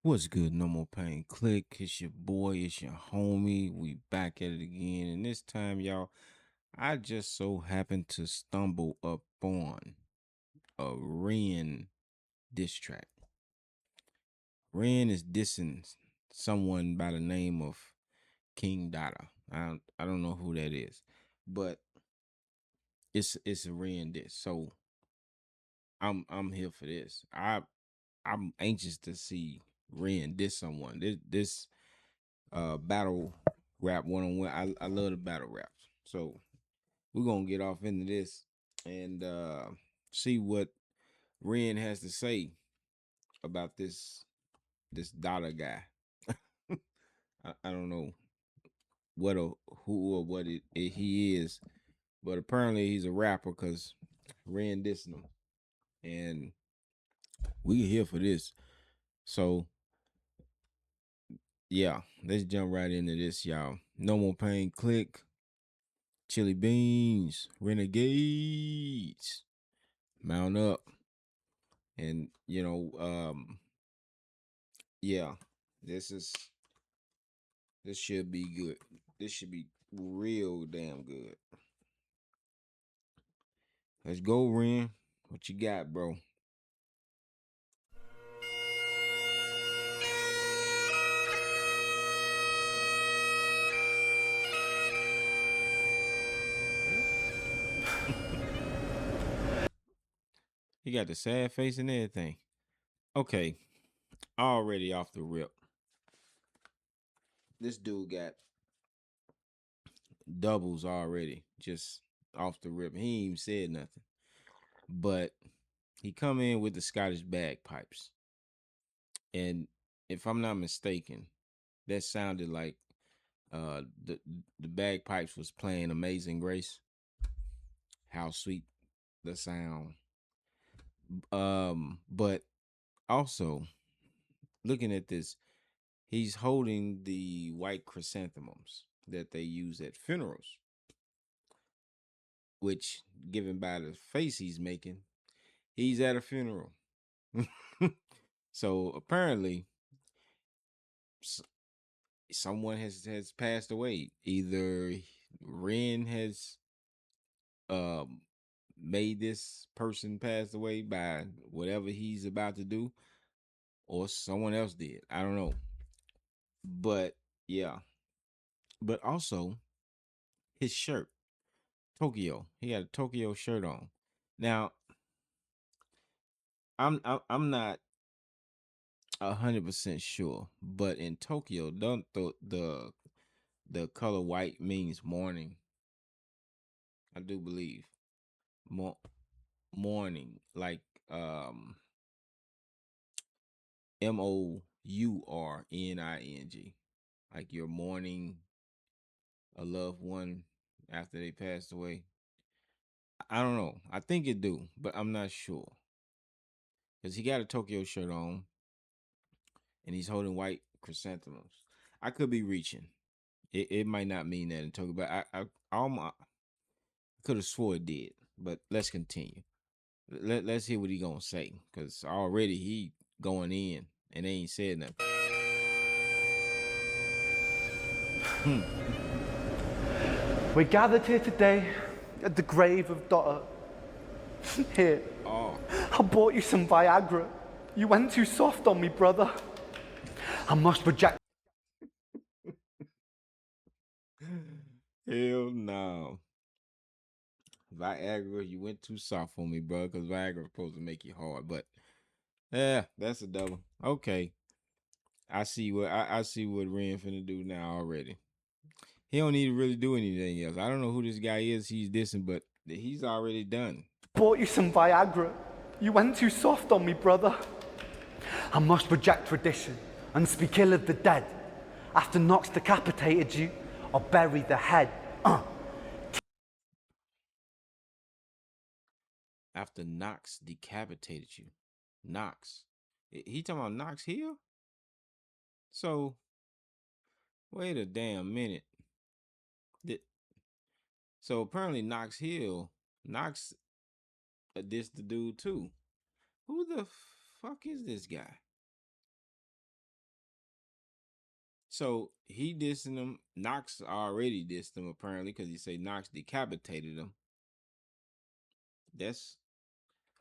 What's good? No more pain. Click. It's your boy. It's your homie. We back at it again. And this time, y'all, I just so happened to stumble upon a Ren diss track. Ren is dissing someone by the name of King Dotta. I don't know who that is, but it's a Ren diss. So I'm here for this. I'm anxious to see Ren diss someone. This battle rap one-on-one. I love the battle raps. So we're gonna get off into this and see what Ren has to say about this Dollar guy. I don't know who or what he is, but apparently he's a rapper because Ren dissing him. And we here for this. So yeah, let's jump right into this, y'all. No more pain. Click. Chili beans, renegades, mount up, and yeah, this should be good. This should be real damn good. Let's go, Ren. What you got, bro? He got the sad face and everything. Okay, already off the rip. This dude got doubles already, just off the rip. He ain't even said nothing, but he come in with the Scottish bagpipes, and if I'm not mistaken, that sounded like the bagpipes was playing Amazing Grace. How sweet the sound. But also looking at this, he's holding the white chrysanthemums that they use at funerals, which, given by the face he's making, he's at a funeral. So apparently, someone has passed away. Either Ren has made this person pass away by whatever he's about to do, or someone else did. I don't know. But yeah. But also his shirt, Tokyo. He had a Tokyo shirt on. Now, I'm not 100% sure, but in Tokyo, don't the color white means mourning. I do believe mourning, like MOURNING, like you're mourning a loved one after they passed away. I don't know. I think it do, but I'm not sure. Because he got a Tokyo shirt on and he's holding white chrysanthemums. I could be reaching. It might not mean that in Tokyo, but I could have swore it did. But let's continue. Let's hear what he gonna say. Because already he going in and they ain't said nothing. We're gathered here today at the grave of Dotta. Here, Oh, I bought you some Viagra. You went too soft on me, brother. I must reject. hell no. Viagra, you went too soft on me, bro, because Viagra was supposed to make you hard. But yeah, that's a double. Okay. I see what Ren finna do now already. He don't need to really do anything else. I don't know who this guy is he's dissing, but he's already done. Bought you some Viagra. You went too soft on me, brother. I must reject tradition and speak ill of the dead. After Knox decapitated you, I'll bury the head. After Knox decapitated you. Knox. He talking about Knox Hill? So wait a damn minute. So apparently Knox Hill, Knox dissed the dude too. Who the fuck is this guy? So he dissing him. Knox already dissed him apparently because he say Knox decapitated him. That's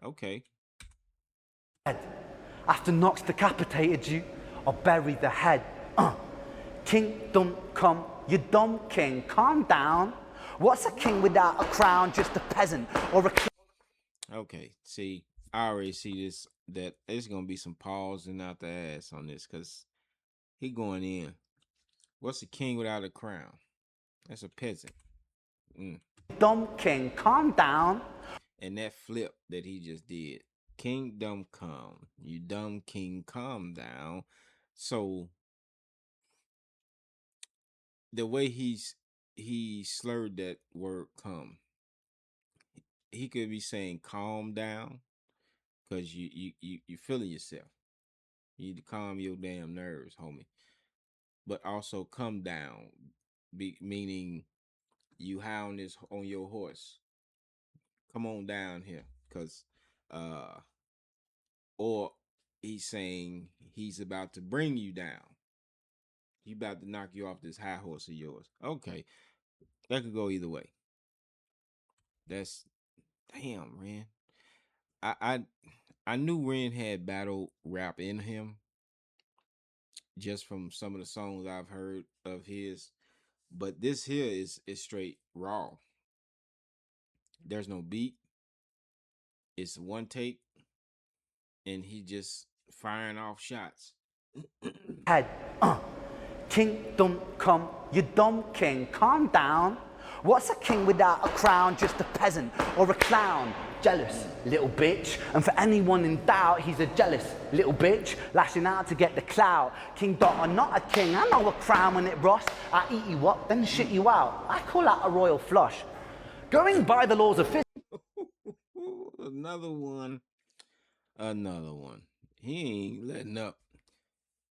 okay. Head. After Knox decapitated you, or bury the head. Kingdom come, you dumb king, calm down. What's a king without a crown? Just a peasant or a Okay, see, I already see this. That there's gonna be some pausing out the ass on this because he going in. What's a king without a crown? That's a peasant. Mm. dumb king, calm down. And that flip that he just did, kingdom come, you dumb king, calm down. So the way he slurred that word come, he could be saying calm down because you feeling yourself. You need to calm your damn nerves, homie. But also come down, meaning you hound this on your horse. Come on down here, cause uh, or he's saying he's about to bring you down. He about to knock you off this high horse of yours. Okay, that could go either way. That's damn, Ren. I I I knew Ren had battle rap in him just from some of the songs I've heard of his, but this here is straight raw. There's no beat. It's one take, and he just firing off shots. Head. Kingdom come, you dumb king, calm down. What's a king without a crown? Just a peasant or a clown. Jealous, little bitch. And for anyone in doubt, he's a jealous little bitch, lashing out to get the clout. King Dotta, not a king. I know a crown when it rusts. I eat you up, then shit you out. I call that a royal flush. Going by the laws of physics. Another one. Another one. He ain't letting up.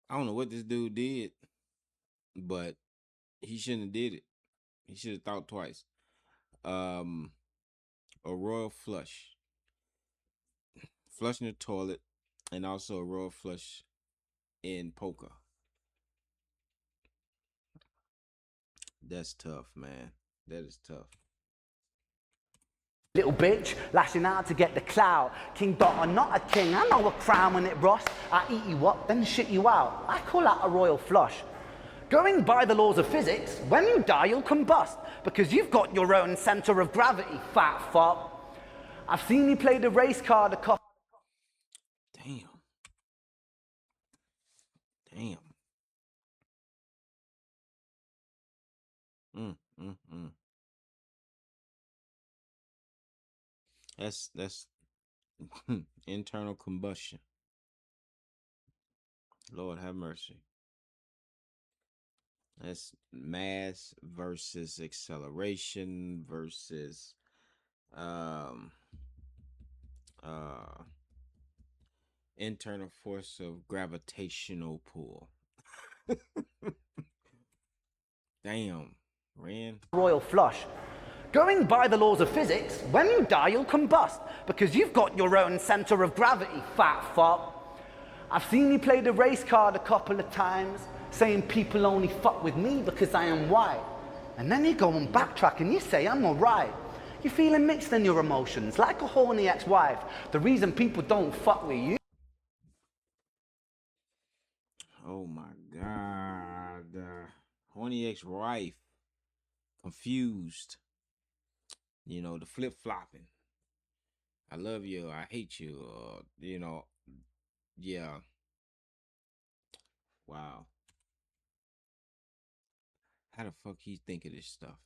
I don't know what this dude did, but he shouldn't have did it. He should have thought twice. Um, a royal flush, flushing the toilet, and also a royal flush in poker. That's tough, man. That is tough. Little bitch, lashing out to get the clout. King Dotta, not a king. I know a crown when it rusts. I eat you up, then shit you out. I call that a royal flush. Going by the laws of physics, when you die, you'll combust because you've got your own center of gravity, fat fuck. I've seen you play the race card a couple. Damn. Damn. Mm, mm, mm. That's internal combustion. Lord have mercy. That's mass versus acceleration versus um uh internal force of gravitational pull. Damn, Ren. Royal flush. Going by the laws of physics, when you die, you'll combust because you've got your own center of gravity, fat fuck. I've seen you play the race card a couple of times, saying people only fuck with me because I am white. And then you go and backtrack and you say I'm alright. You're feeling mixed in your emotions, like a horny ex-wife. The reason people don't fuck with you. Oh my god. Horny ex-wife. Confused. You know, the flip-flopping. I love you, I hate you, yeah. Wow. How the fuck he think of this stuff?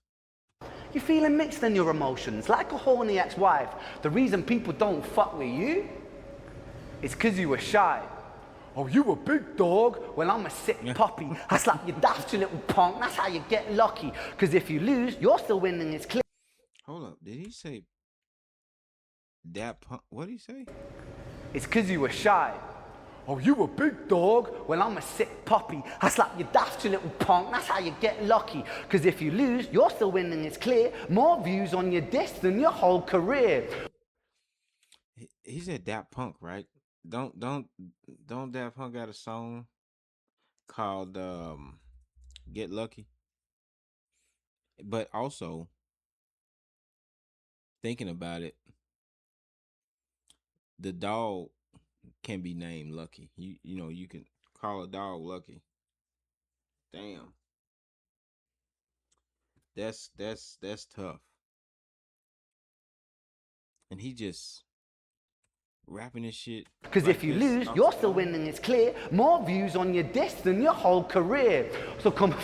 You're feeling mixed in your emotions, like a horny ex-wife. The reason people don't fuck with you is because you were shy. Oh, you a big dog? Well, I'm a sick puppy. I slap you daft, you little punk. That's how you get lucky. Because if you lose, you're still winning. It's clear. Hold up, did he say that punk? What did he say? It's because you were shy. Oh, you a big dog? Well, I'm a sick puppy. I slap you daft, you little punk. That's how you get lucky. Because if you lose, you're still winning. It's clear. More views on your diss than your whole career. He said that punk, right? Don't Daft Punk got a song called Get lucky. But also thinking about it, the dog can be named Lucky. You can call a dog Lucky. Damn. That's tough. And he just rapping this shit Because like if you this lose, off you're the still dome. winning, it's clear. More views on your disc than your whole career. So come.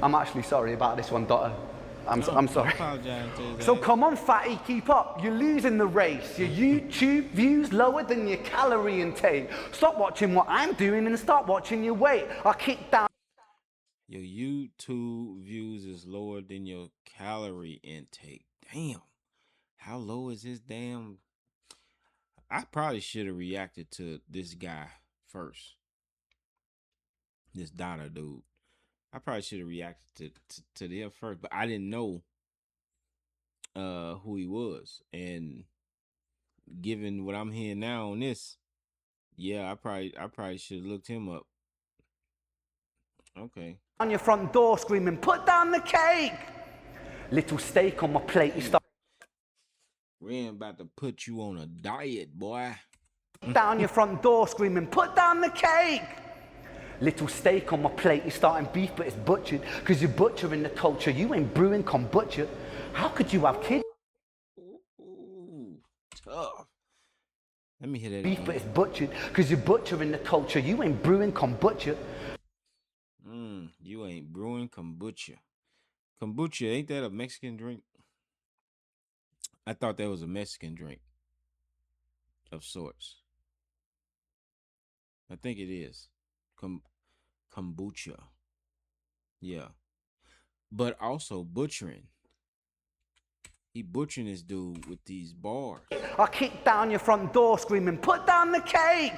I'm actually sorry about this one, Dotta. No, I'm don't sorry. apologize to his So ass. come on, fatty, keep up. You're losing the race. Your YouTube views lower than your calorie intake. Stop watching what I'm doing and start watching your weight. I kick down Your YouTube views is lower than your calorie intake. Damn. How low is his damn? I probably should have reacted to this guy first. This Dotta dude. I probably should have reacted to them first, but I didn't know who he was. And given what I'm hearing now on this, yeah, I probably should have looked him up. Okay. on your front door screaming, put down the cake. Little steak on my plate. You Damn. start Ren about to put you on a diet, boy. down your front door screaming, put down the cake. Little steak on my plate, you're starting beef, but it's butchered. Because you're butchering the culture, you ain't brewing kombucha. How could you have kids? Ooh, tough. Let me hear that Beef, but again. it's butchered. Because you're butchering the culture, you ain't brewing kombucha. You ain't brewing kombucha. Kombucha, ain't that a Mexican drink? I thought that was a Mexican drink of sorts. I think it is. Kombucha. Yeah. But also butchering. He butchering this dude with these bars. I kick down your front door screaming, put down the cake.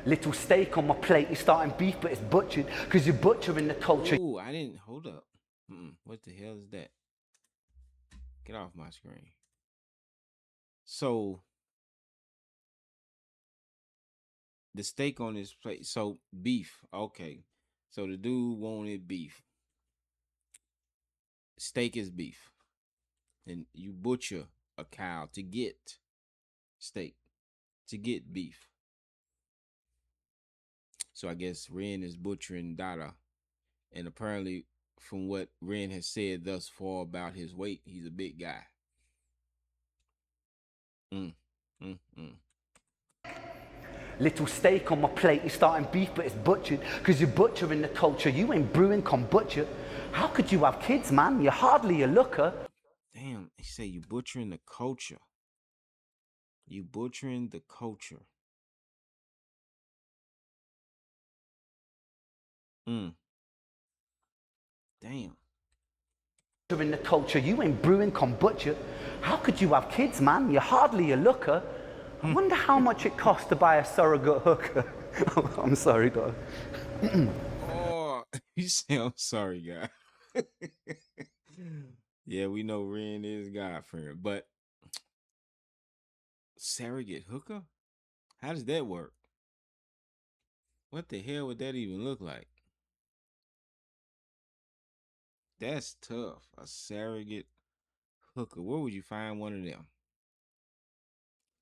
Little steak on my plate, you're starting beef, but it's butchered. Because you're butchering the culture. Ooh, I didn't hold up. What the hell is that? Get off my screen. So the steak on his plate. So beef. Okay. So the dude wanted beef. Steak is beef. And you butcher a cow to get steak, to get beef. So I guess Ren is butchering Dada. And apparently, from what Ren has said thus far about his weight, he's a big guy. Mm, mm, mm. Little steak on my plate, you're starting beef, but it's butchered. Because you're butchering the culture, you ain't brewing kombucha. How could you have kids, man? You're hardly a looker. Damn, he say you butchering the culture. You butchering the culture. Mm. Damn. In the culture, you ain't brewing kombucha. How could you have kids, man? You're hardly a looker. I wonder how much it costs to buy a surrogate hooker. I'm sorry, dog. Oh, you say I'm sorry, guy. Yeah, we know Ren is God friend, but surrogate hooker? How does that work? What the hell would that even look like? That's tough. A surrogate hooker. Where would you find one of them?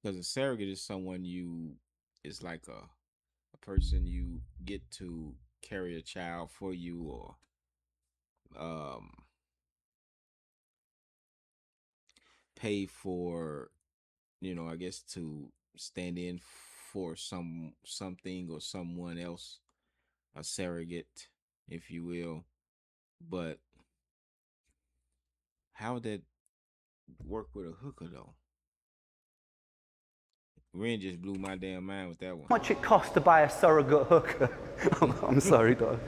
Because a surrogate is someone is like a person you get to carry a child for you, or um pay for, I guess, to stand in for something or someone else, a surrogate, if you will. But how would that work with a hooker though? Ren just blew my damn mind with that one. How much it costs to buy a surrogate hooker? I'm sorry, dog.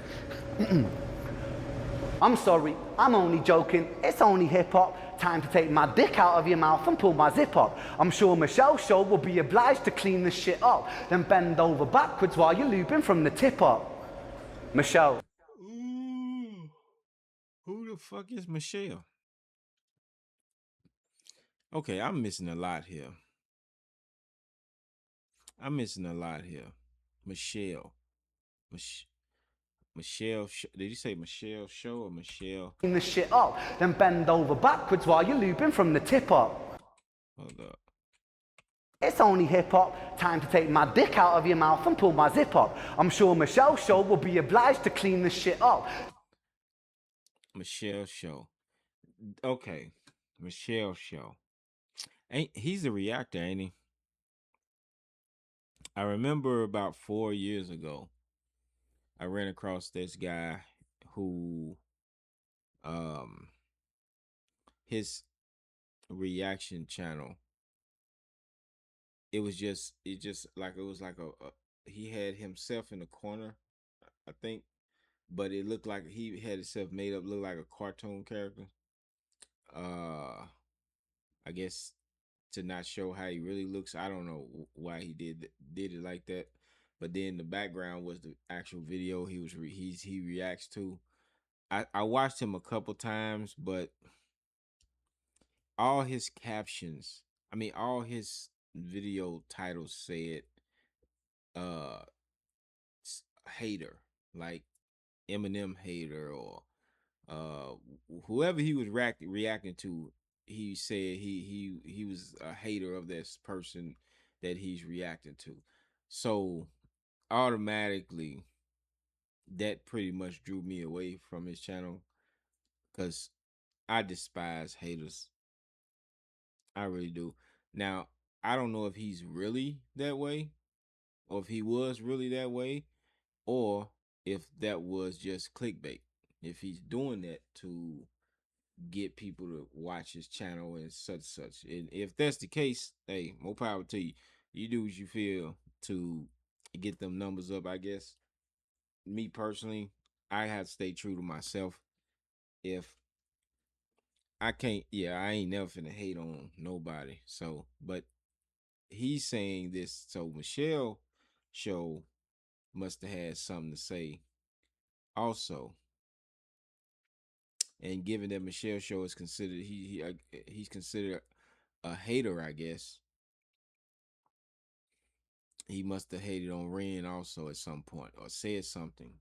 I'm sorry, I'm only joking. It's only hip hop. Time to take my dick out of your mouth and pull my zip up. I'm sure Michelle's show will be obliged to clean this shit up, then bend over backwards while you're looping from the tip up. Michelle. Ooh, who the fuck is Michelle? Okay, I'm missing a lot here. I'm missing a lot here. Michelle. Did you say Michelle Show or Michelle? Clean the shit up, then bend over backwards while you're looping from the tip up. Hold up. It's only hip hop, time to take my dick out of your mouth and pull my zip up. I'm sure Michelle Show will be obliged to clean the shit up. Michelle Show. Okay. Michelle Show. Ain't he's a reactor, ain't he? I remember about 4 years ago, I ran across this guy who um his reaction channel, it was like a he had himself in the corner, I think, but it looked like he had himself made up look like a cartoon character. Uh I guess to not show how he really looks. I don't know why he did it like that. But then the background was the actual video he reacts to. I watched him a couple times, but all his captions, I mean all his video titles said uh hater, like Eminem hater or uh whoever he was reacting to. He said he was a hater of this person that he's reacting to. So automatically that pretty much drew me away from his channel, because I despise haters. I really do. Now, I don't know if he's really that way, or if he was really that way, or if that was just clickbait. If he's doing that to get people to watch his channel and such. And if that's the case, hey, more power to you. You do what you feel to get them numbers up, I guess. Me personally, I have to stay true to myself. If I can't, yeah, I ain't never finna hate on nobody. So, but he's saying this, so Michelle Show must have had something to say also. And given that Michelle Show is considered, he's considered a hater, I guess. He must have hated on Ren also at some point, or said something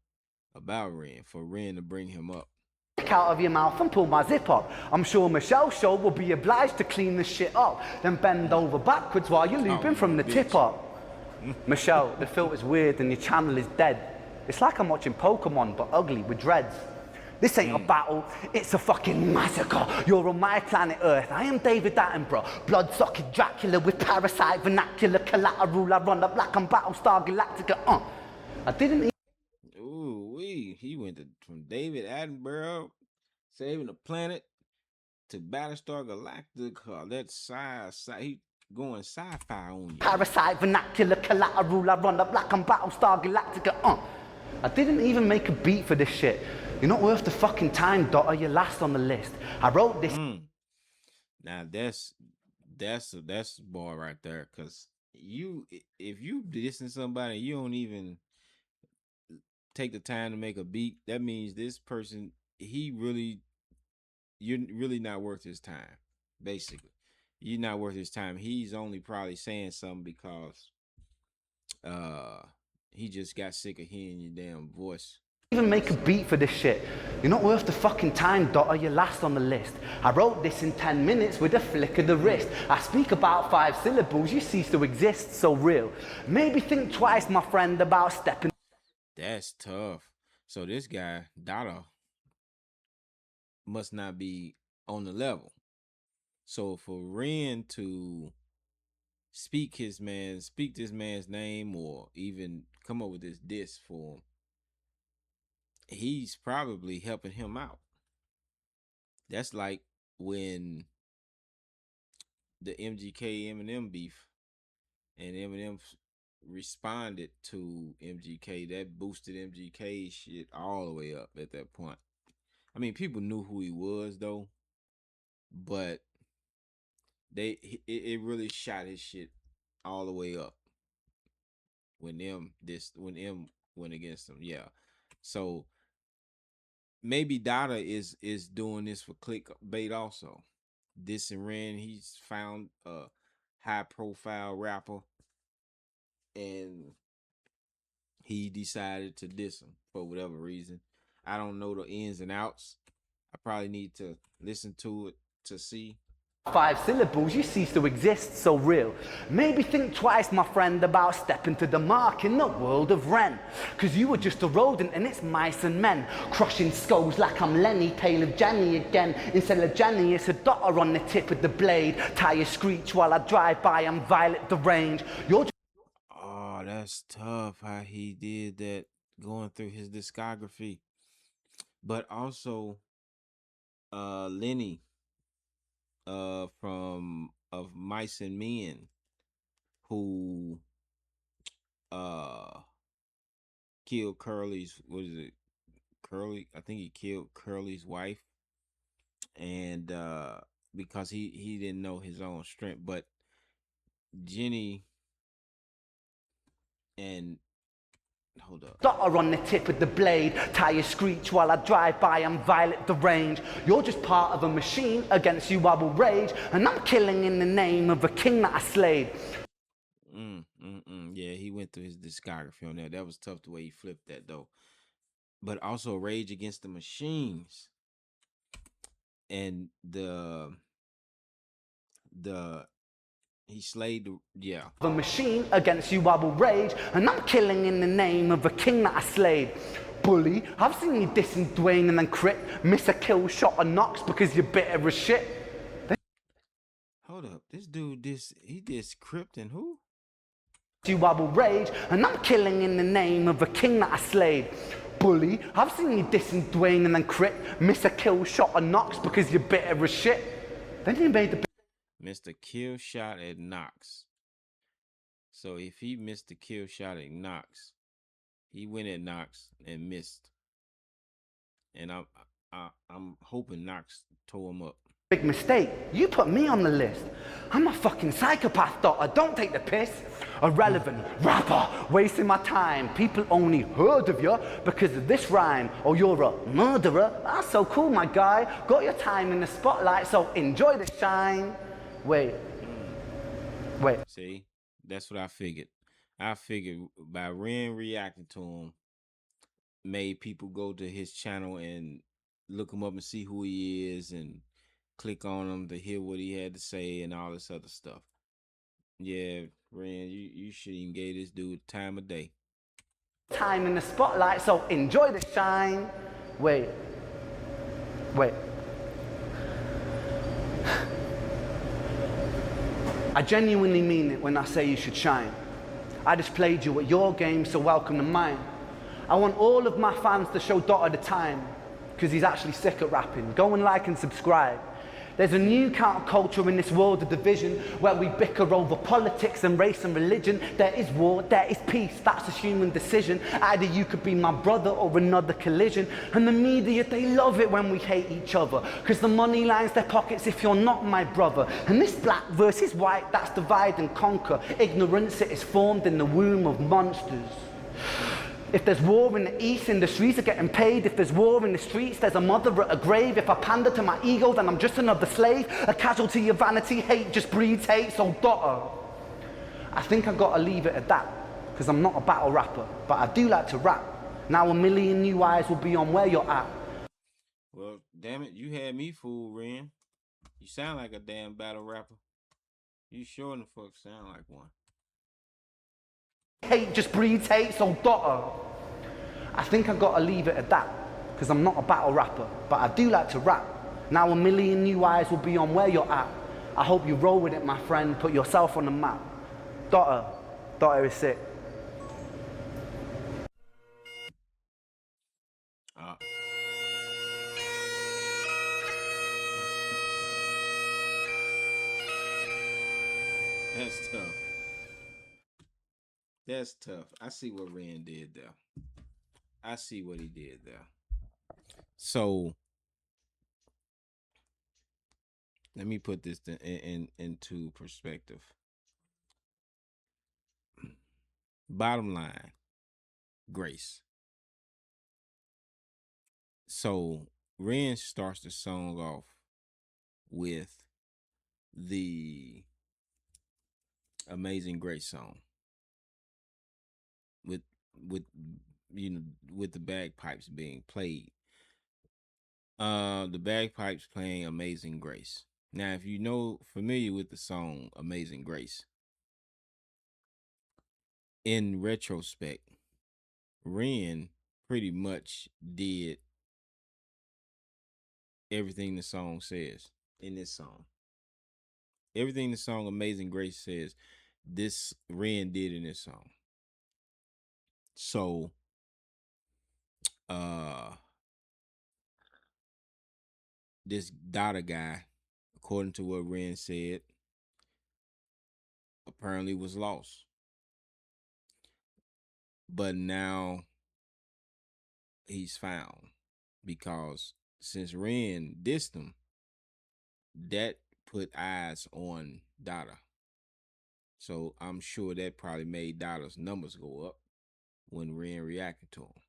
about Ren for Ren to bring him up. Dick out of your mouth and pull my zip up. I'm sure Michelle Show will be obliged to clean the shit up, then bend over backwards while you're Oh, looping you from the bitch. tip up. Michelle, the filter's weird and your channel is dead. It's like I'm watching Pokemon, but ugly with dreads. This ain't a battle, it's a fucking massacre. You're on my planet Earth, I am David Attenborough. Blood-sucking Dracula with parasite vernacular collateral. I run up like I'm Battlestar Galactica. I didn't Ooh, he went from David Attenborough saving the planet to Battlestar Galactica. That's he going sci-fi on you. parasite vernacular collateral. I run up like I'm Battlestar Galactica. I didn't even make a beat for this shit. You're not worth the fucking time, Dotta. You're last on the list. I wrote this. Now that's a bar right there, because if you dissing somebody, you don't even take the time to make a beat. That means this person, you're really not worth his time. Basically, you're not worth his time. He's only probably saying something because uh he just got sick of hearing your damn voice. Even make a beat for this shit. You're not worth the fucking time, Dotta. You're last on the list. I wrote this in 10 minutes with a flick of the wrist. I speak about 5 syllables, you cease to exist, so real. Maybe think twice, my friend, about stepping. That's tough. So this guy Dotta must not be on the level. So for Ren to speak this man's name, or even come up with this diss for him, he's probably helping him out. That's like when the MGK Eminem beef, and Eminem responded to MGK. That boosted MGK shit all the way up at that point. I mean, people knew who he was though, but it really shot his shit all the way up when M went against him. Yeah. So maybe Dotta is doing this for clickbait also. This and Ren, he's found a high profile rapper, and he decided to diss him for whatever reason. I don't know the ins and outs. I probably need to listen to it to see. 5 syllables, you cease to exist, so real. Maybe think twice, my friend, about stepping to the mark in the world of Ren. Cause you were just a rodent and it's mice and men. Crushing skulls like I'm Lenny, pale of Jenny again. Instead of Jenny, it's a Dotta on the tip of the blade. Tires screech while I drive by, I'm Violet the range. You're Oh, that's tough how he did that going through his discography. But also Lenny from of Mice and Men, who uh killed Curly's, what is it? Curly, I think he killed Curly's wife, and because he didn't know his own strength. But Jenny and hold up. Dotta on the tip of the blade, tires screech while I drive by, I'm Violet the range. You're just part of a machine, against you I will rage, and I'm killing in the name of a king that I slayed. Yeah, he went through his discography on that. That was tough the way he flipped that though. But also Rage Against the Machines and the he slayed the, yeah. A machine, against you I will rage, and I'm killing in the name of a king that I slayed. Bully, I've seen you dissing Dwayne and then crit, miss a kill shot or knocks because you're bitter as shit. Hold up, this dude he dissed Crypt and who? You I will rage, and I'm killing in the name of a king that I slayed. Bully, I've seen you dissing Dwayne and then crit, miss a kill shot or knocks because you're bitter as shit. Then he made the Missed a kill shot at Knox. So if he missed the kill shot at Knox, he went at Knox and missed. And I'm hoping Knox tore him up. big mistake. You put me on the list. I'm a fucking psychopath, Dotta. Don't take the piss. Irrelevant rapper, wasting my time. People only heard of you because of this rhyme. Oh, you're a murderer? That's so cool, my guy. Got your time in the spotlight, so enjoy the shine. Wait. See, that's what I figured. I figured by Ren reacting to him, made people go to his channel and look him up and see who he is and click on him to hear what he had to say and all this other stuff. Yeah, Ren, you should even gave this dude time of day. Time in the spotlight, so enjoy the shine. Wait. I genuinely mean it when I say you should shine. I just played you at your game, so welcome to mine. I want all of my fans to show Dotta the time, because he's actually sick at rapping. Go and like and subscribe. There's a new counterculture in this world of division where we bicker over politics and race and religion. There is war, there is peace, that's a human decision. Either you could be my brother or another collision. And the media, they love it when we hate each other, because the money lines their pockets if you're not my brother. And this black versus white, that's divide and conquer. Ignorance, it is formed in the womb of monsters. If there's war in the east, industries are getting paid. If there's war in the streets, there's a mother at a grave. If I pander to my ego, then I'm just another slave. A casualty of vanity, hate just breeds hate, so Dotta. I think I've got to leave it at that, because I'm not a battle rapper, but I do like to rap. Now a million new eyes will be on where you're at. Well, damn it, you had me fooled, Ren. You sound like a damn battle rapper. You sure in the fuck sound like one. Hate just breeds hate, so Dotta. I think I've got to leave it at that, because I'm not a battle rapper, but I do like to rap. Now a million new eyes will be on where you're at. I hope you roll with it, my friend. Put yourself on the map. Dotta. Dotta is sick. That's tough. That's tough. I see what Ren did there. I see what he did there. So let me put this into perspective. Bottom line, grace. So Ren starts the song off with the Amazing Grace song. With with you know with the bagpipes being played. The bagpipes playing Amazing Grace. Now, if you know familiar with the song Amazing Grace, in retrospect, Ren pretty much did everything the song says in this song. Everything the song Amazing Grace says, this Ren did in this song. So, uh, this Dotta guy, according to what Ren said, apparently was lost. But now he's found because since Ren dissed him, that put eyes on Dotta. So I'm sure that probably made Dotta's numbers go up when Ren reacted to him.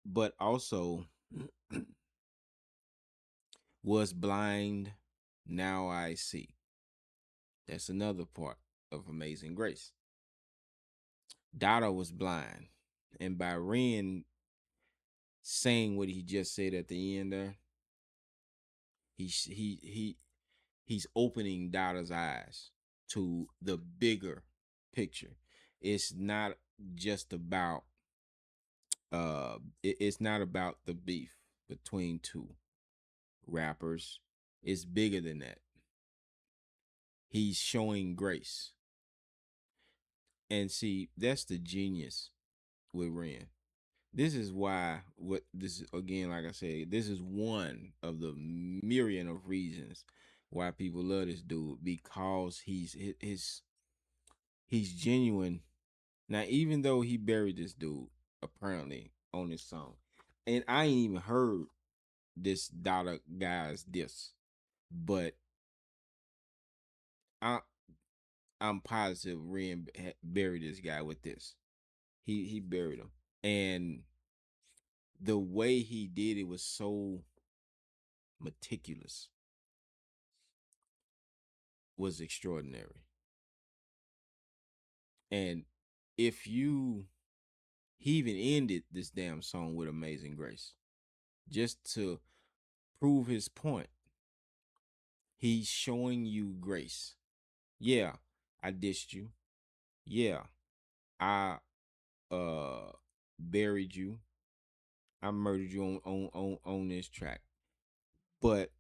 But also, was blind, now I see. That's another part of Amazing Grace. Dotta was blind. And by Ren saying what he just said at the end there, he's opening Dotta's eyes to the bigger picture. It's not just about it's not about the beef between two rappers. It's bigger than that. He's showing grace. And see, that's the genius with Ren. This is why what this is again, like I said, this is one of the myriad of reasons why people love this dude because he's genuine. Now, even though he buried this dude apparently on this song, and I ain't even heard this Dollar guy's diss, but I I'm positive Ren buried this guy with this. He buried him, and the way he did it was so meticulous, was extraordinary. And if you he even ended this damn song with Amazing Grace just to prove his point. He's showing you grace. Yeah, I dissed you. Yeah, I buried you. I murdered you on this track. But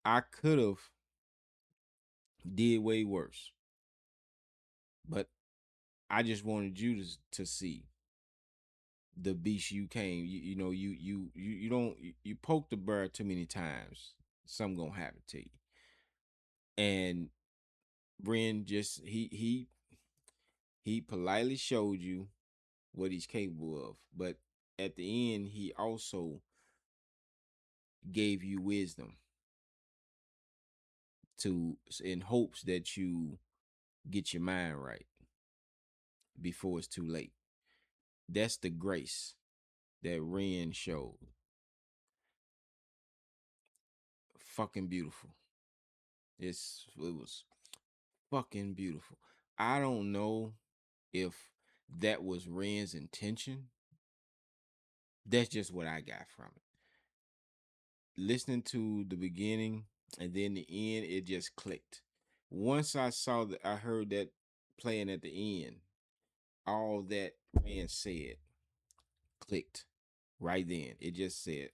I could have did way worse. But I just wanted you to see the beast you came. You know, you don't you poke the bear too many times, something gonna happen to you. And Ren just he politely showed you what he's capable of, but at the end he also gave you wisdom to in hopes that you get your mind right before it's too late. That's the grace that Ren showed. Fucking beautiful. It was fucking beautiful. I don't know if that was Ren's intention. That's just what I got from it. Listening to the beginning and then the end, it just clicked. Once I saw that, I heard that playing at the end, all that Ren said clicked right then. It just said,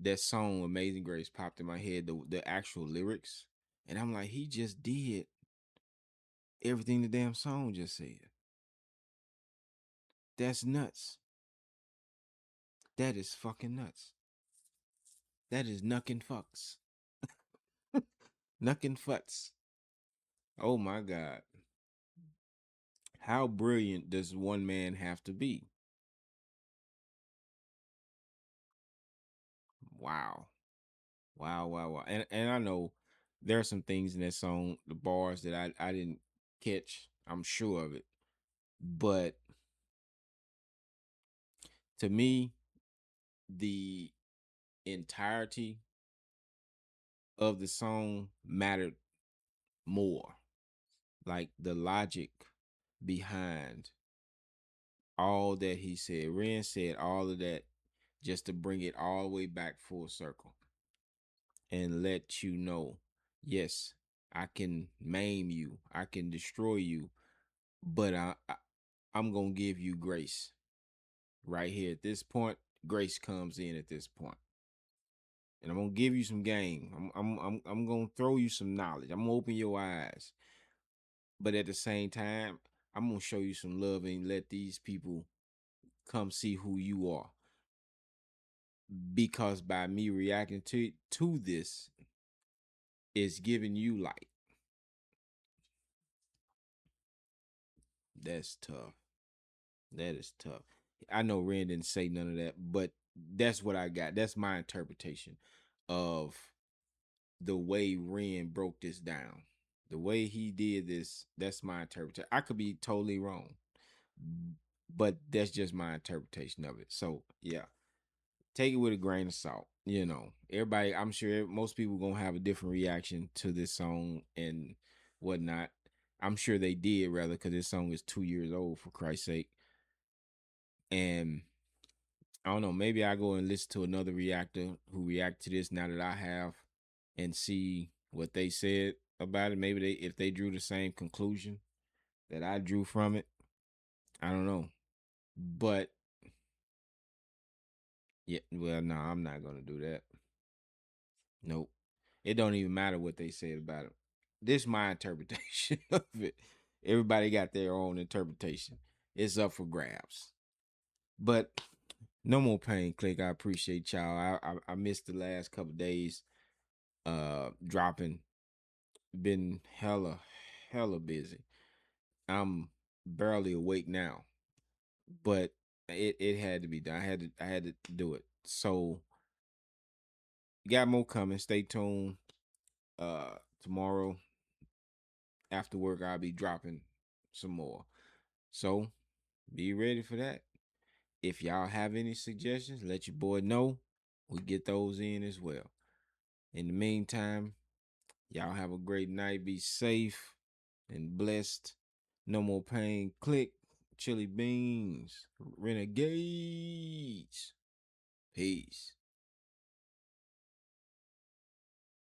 that song Amazing Grace popped in my head, the actual lyrics. And I'm like, he just did everything the damn song just said. That's nuts. That is fucking nuts. That is knuckin' fucks. Knuckin' futs. Oh my God. How brilliant does one man have to be? Wow. Wow, wow, wow. And I know there are some things in that song, the bars that I didn't catch. I'm sure of it. But to me, the entirety of the song mattered more. Like the logic behind all that he said. Ren said all of that just to bring it all the way back full circle and let you know, yes, I can maim you, I can destroy you, but I'm gonna give you grace right here at this point. Grace comes in at this point, and I'm gonna give you some game. I'm gonna throw you some knowledge. I'm gonna open your eyes, but at the same time, I'm gonna show you some love and let these people come see who you are. Because by me reacting to this, it's giving you light. That's tough. That is tough. I know Ren didn't say none of that, but that's what I got. That's my interpretation of the way Ren broke this down. The way he did this, that's my interpretation. I could be totally wrong, but that's just my interpretation of it. So yeah, take it with a grain of salt. You know, everybody, I'm sure most people gonna have a different reaction to this song and whatnot. I'm sure they did rather, because this song is 2 years old, for Christ's sake. And I don't know, maybe I go and listen to another reactor who react to this now that I have, and see what they said about it. Maybe if they drew the same conclusion that I drew from it. I don't know. But yeah, well, no, I'm not gonna do that. Nope. It don't even matter what they said about it. This is my interpretation of it. Everybody got their own interpretation. It's up for grabs. But no more pain, Click. I appreciate y'all. I missed the last couple days dropping. Been hella busy. I'm barely awake now. But it had to be done. I had to do it. So got more coming. Stay tuned. Tomorrow after work, I'll be dropping some more. So be ready for that. If y'all have any suggestions, let your boy know. We get those in as well. In the meantime, y'all have a great night. Be safe and blessed. No more pain. Click. Chili beans. Renegades. Peace.